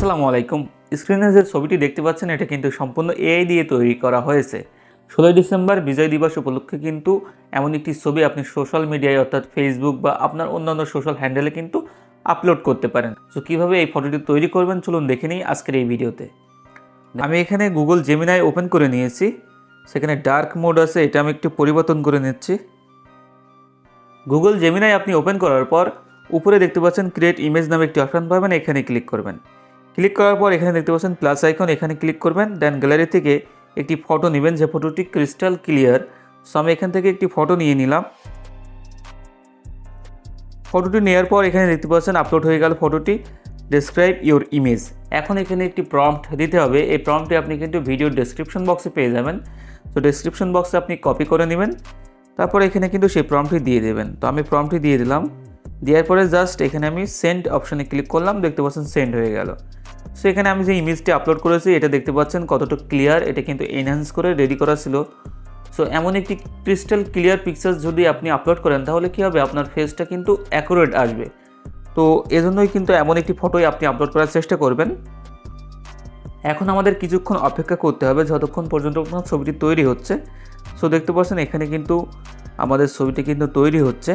আসসালামু আলাইকুম। স্ক্রিনে যে ছবিটি দেখতে পাচ্ছেন এটা কিন্তু সম্পূর্ণ এআই দিয়ে তৈরি করা হয়েছে। 16 ডিসেম্বর বিজয় দিবস উপলক্ষে কিন্তু এমন একটি ছবি আপনি সোশ্যাল মিডিয়ায় অর্থাৎ ফেসবুক বা আপনার অন্যান্য সোশ্যাল হ্যান্ডেলে কিন্তু আপলোড করতে পারেন। সো কীভাবে এই ফটোটি তৈরি করবেন চলুন দেখে নিই আজকের এই ভিডিওতে। আমি এখানে গুগল জেমিনাই ওপেন করে নিয়েছি, সেখানে ডার্ক মোড আছে, এটা আমি একটু পরিবর্তন করে নিচ্ছি। গুগল জেমিনাই আপনি ওপেন করার পর উপরে দেখতে পাচ্ছেন ক্রিয়েট ইমেজ নামে একটি অপশন পাবেন, এখানে ক্লিক করবেন। ক্লিক করার পর এখানে দেখতে পাচ্ছেন প্লাস আইকন, এখানে ক্লিক করবেন। দেন গ্যালারি থেকে একটি ফটো নেবেন যে ফটোটি ক্রিস্টাল ক্লিয়ার। সো আমি এখান থেকে একটি ফটো নিয়ে নিলাম। ফটোটি নেওয়ার পর এখানে দেখতে পাচ্ছেন আপলোড হয়ে গেল ফটোটি। ডেসক্রাইব ইউর ইমেজ, এখন এখানে একটি প্রম্পট দিতে হবে। এই প্রম্পটে আপনি কিন্তু ভিডিও ডেসক্রিপশন বক্সে পেয়ে যাবেন। তো ডেসক্রিপশন বক্সে আপনি কপি করে নেবেন, তারপর এখানে কিন্তু সেই প্রম্পটটি দিয়ে দেবেন। তো আমি প্রম্পটটি দিয়ে দিলাম, দেওয়ার পরে জাস্ট এখানে আমি সেন্ড অপশানে ক্লিক করলাম, দেখতে পাচ্ছেন সেন্ড হয়ে গেল। সো এখানে আমি যে ইমেজটি আপলোড করেছি এটা দেখতে পাচ্ছেন কতটা ক্লিয়ার, এটা কিন্তু এনহ্যান্স করে রেডি করা ছিল। সো এমন একটি ক্রিস্টাল ক্লিয়ার পিকচার্স যদি আপনি আপলোড করেন তাহলে কী হবে, আপনার ফেসটা কিন্তু অ্যাকুরেট আসবে। তো এজন্যই কিন্তু এমন একটি ফটোই আপনি আপলোড করার চেষ্টা করবেন। এখন আমাদের কিছুক্ষণ অপেক্ষা করতে হবে যতক্ষণ পর্যন্ত আপনার ছবিটি তৈরি হচ্ছে। সো দেখতে পাচ্ছেন এখানে কিন্তু আমাদের ছবিটি কিন্তু তৈরি হচ্ছে।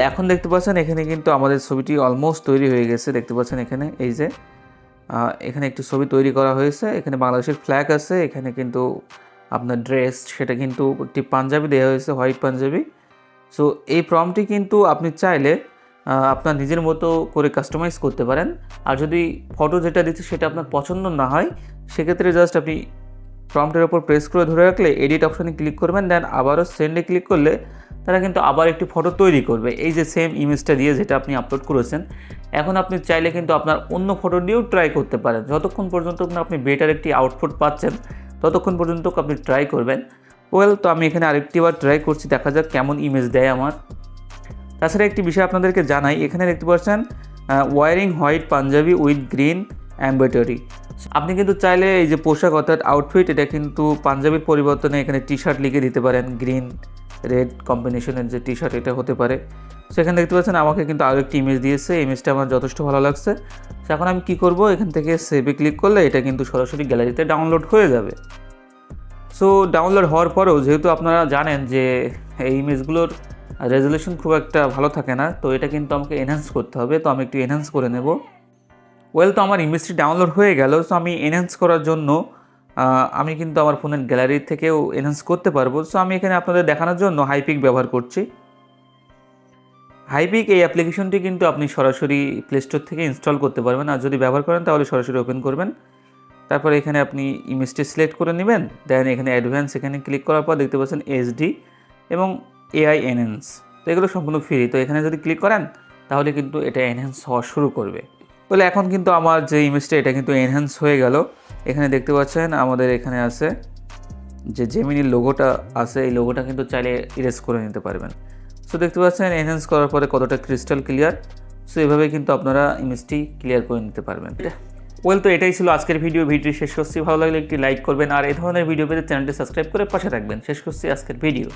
এখন দেখতে পাচ্ছেন এখানে কিন্তু আমাদের ছবিটি অলমোস্ট তৈরি হয়ে গেছে। দেখতে পাচ্ছেন এখানে এই যে এখানে একটি ছবি তৈরি করা হয়েছে, এখানে বাংলাদেশের ফ্ল্যাগ আছে, এখানে কিন্তু আপনার ড্রেস সেটা কিন্তু একটি পাঞ্জাবি দেওয়া হয়েছে, হোয়াইট পাঞ্জাবি। সো এই প্রম্পটটি কিন্তু আপনি চাইলে আপনার নিজের মতো করে কাস্টমাইজ করতে পারেন। আর যদি ফটো যেটা দিচ্ছে সেটা আপনার পছন্দ না হয় সেক্ষেত্রে জাস্ট আপনি প্রম্পটের ওপর প্রেস করে ধরে রাখলে এডিট অপশানে ক্লিক করবেন, দেন আবারও সেন্ডে ক্লিক করলে তারা কিন্তু আবার একটি ফটো তৈরি করবে এই যে সেম ইমেজটা দিয়ে যেটা আপনি আপলোড করেছেন। এখন আপনি চাইলে কিন্তু আপনার অন্য ফটো দিয়েও ট্রাই করতে পারেন, যতক্ষণ পর্যন্ত আপনি বেটার একটি আউটপুট পাচ্ছেন ততক্ষণ পর্যন্ত আপনি ট্রাই করবেন। তো আমি এখানে আরেকটিবার ট্রাই করছি, দেখা যাক কেমন ইমেজ দেয় আমার। তাছাড়া একটি বিষয় আপনাদেরকে জানাই, এখানে দেখতে পাচ্ছেন wearing white Punjabi with green embroidery. আপনি কিন্তু চাইলে এই যে পোশাক অর্থাৎ আউটফিট এটা কিন্তু পাঞ্জাবির পরিবর্তনে এখানে টি শার্ট লিখে দিতে পারেন, গ্রিন রেড কম্বিনেশনের যে টি শার্ট এটা হতে পারে। সেখানে দেখতে পাচ্ছেন আমাকে কিন্তু আরও একটি ইমেজ দিয়েছে, ইমেজটা আমার যথেষ্ট ভালো লাগছে। এখন আমি কি করব, এখান থেকে সেভে ক্লিক করলে এটা কিন্তু সরাসরি গ্যালারিতে ডাউনলোড হয়ে যাবে। সো ডাউনলোড হওয়ার পরেও যেহেতু আপনারা জানেন যে এই ইমেজগুলোর রেজলিউশন খুব একটা ভালো থাকে না, তো এটা কিন্তু আমাকে এনহ্যান্স করতে হবে। তো আমি একটু এনহ্যান্স করে নেব। তো আমার ইমেজটি ডাউনলোড হয়ে গেল। সো আমি এনহ্যান্স করার জন্য আমি কিন্তু আমার ফোনের গ্যালারি থেকেও এনহ্যান্স করতে পারবো। সো আমি এখানে আপনাদের দেখানোর জন্য হাইপিক ব্যবহার করছি। হাইপিক এই অ্যাপ্লিকেশনটি কিন্তু আপনি সরাসরি প্লে স্টোর থেকে ইনস্টল করতে পারবেন, আর যদি ব্যবহার করেন তাহলে সরাসরি ওপেন করবেন। তারপর এখানে আপনি ইমেজটি সিলেক্ট করে নেবেন, দেন এখানে অ্যাডভান্স এখানে ক্লিক করার পর দেখতে পাচ্ছেন এইচডি এবং এআই এনহ্যান্স। তো এগুলো সম্পূর্ণ ফ্রি। তো এখানে যদি ক্লিক করেন তাহলে কিন্তু এটা এনহ্যান্স হওয়া শুরু করবে। এখন কিন্তু আমার যে ইমেজটা এটা কিন্তু এনহ্যান্স হয়ে গেল। এখানে দেখতে পাচ্ছেন আমাদের এখানে আছে যে জেমিনির লোগোটা আছে, এই লোগোটা কিন্তু চাইলে ইরেজ করে নিতে পারবেন। সো দেখতে পাচ্ছেন এনহ্যান্স করার পরে কতটা ক্রিস্টাল ক্লিয়ার। সো এভাবে কিন্তু আপনারা ইমেজটি ক্লিয়ার করে নিতে পারবেন। তো এটাই ছিল আজকের ভিডিওটি শেষ করছি। ভালো লাগলে একটি লাইক করবেন, আর এই ধরনের ভিডিও পেতে চ্যানেলটি সাবস্ক্রাইব করে পাশে থাকবেন। শেষ করছি আজকের ভিডিও।